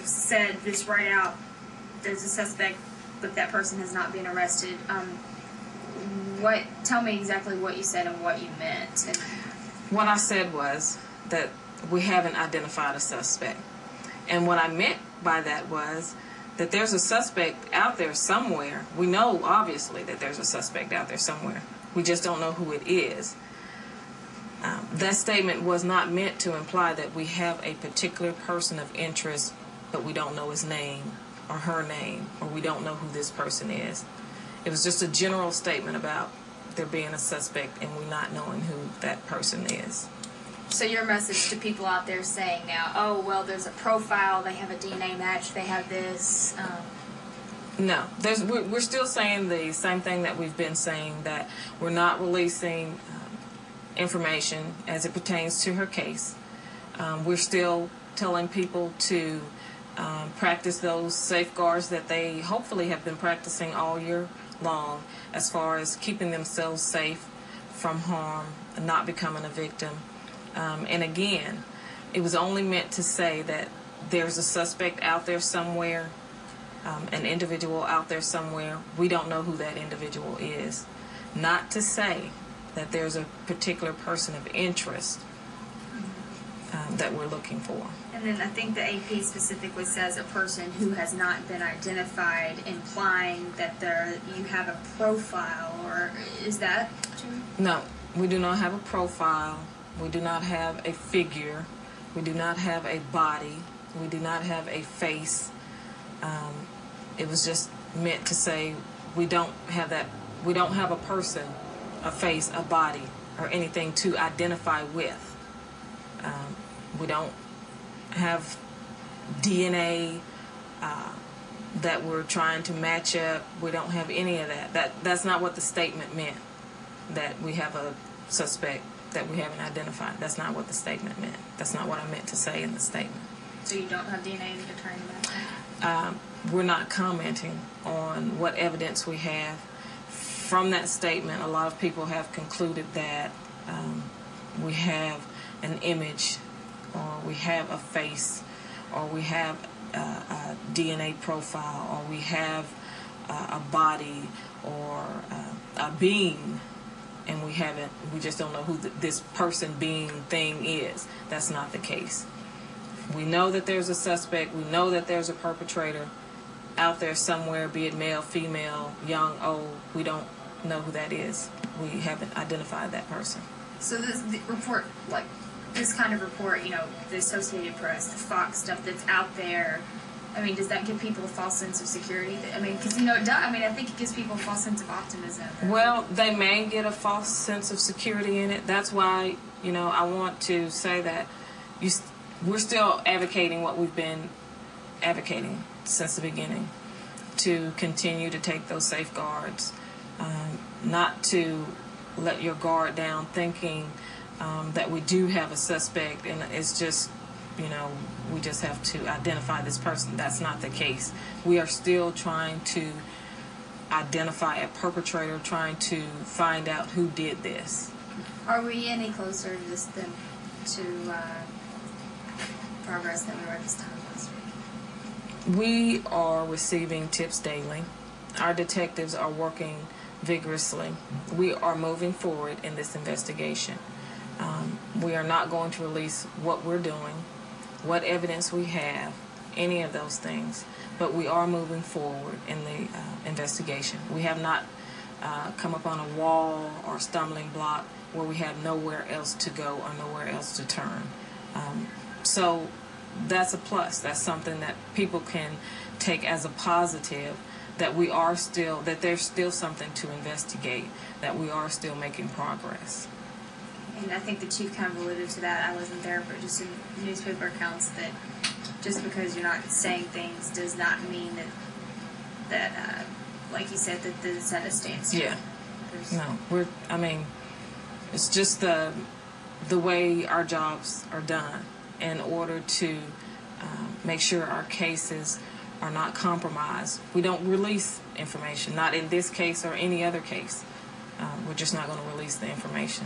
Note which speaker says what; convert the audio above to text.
Speaker 1: said this right out, there's a suspect, but that person has not been arrested. Tell me exactly what you said and what you meant.
Speaker 2: What I said was that we haven't identified a suspect. And what I meant by that was that there's a suspect out there somewhere. We know, obviously, that there's a suspect out there somewhere. We just don't know who it is. That statement was not meant to imply that we have a particular person of interest, but we don't know his name or her name, or we don't know who this person is. It was just a general statement about there being a suspect and we not knowing who that person is.
Speaker 1: So your message to people out there saying now, oh, well, there's a profile, they have a DNA match, they have this...
Speaker 2: No, we're still saying the same thing that we've been saying, that we're not releasing information as it pertains to her case. We're still telling people to practice those safeguards that they hopefully have been practicing all year long, as far as keeping themselves safe from harm, not becoming a victim. And again, it was only meant to say that there's a suspect out there somewhere, an individual out there somewhere. We don't know who that individual is. Not to say that there's a particular person of interest that we're looking for.
Speaker 1: And then I think the AP specifically says a person who has not been identified, implying that you have a profile, or is that true?
Speaker 2: No, we do not have a profile. We do not have a figure. We do not have a body. We do not have a face. It was just meant to say we don't have that. We don't have a person, a face, a body, or anything to identify with. We don't have DNA that we're trying to match up. We don't have any of that. That's not what the statement meant, that we have a suspect that we haven't identified. That's not what the statement meant. That's not what I meant to say in the statement.
Speaker 1: So you don't have DNA that you're trying to match?
Speaker 2: We're not commenting on what evidence we have. From that statement, a lot of people have concluded that we have an image, or we have a face, or we have a DNA profile, or we have a body, or a being, and we just don't know who this person, being, thing is. That's not the case. We know that there's a suspect. We know that there's a perpetrator out there somewhere, be it male, female, young, old. We don't know who that is. We haven't identified that person.
Speaker 1: So the report, like this kind of report, the Associated Press, the Fox stuff that's out there, I mean, does that give people a false sense of security? I mean, because, it does. I mean, I think it gives people a false sense of optimism.
Speaker 2: Well, they may get a false sense of security in it. That's why, I want to say that we're still advocating what we've been advocating since the beginning, to continue to take those safeguards, not to let your guard down thinking that we do have a suspect and it's just, we just have to identify this person. That's not the case. We are still trying to identify a perpetrator, trying to find out who did this.
Speaker 1: Are we any closer to this than to progress than we were this time last week?
Speaker 2: We are receiving tips daily. Our detectives are working vigorously. We are moving forward in this investigation. We are not going to release what we're doing, what evidence we have, any of those things, but we are moving forward in the investigation. We have not come up on a wall or stumbling block where we have nowhere else to go or nowhere else to turn. So that's a plus. That's something that people can take as a positive, that that there's still something to investigate, that we are still making progress.
Speaker 1: And I think the chief kind of alluded to that. I wasn't there, but just in newspaper accounts, that just because you're not saying things does not mean that like you said, that the set is standstill.
Speaker 2: Yeah. No, it's just the way our jobs are done in order to make sure our cases are not compromised. We don't release information, not in this case or any other case. We're just not going to release the information.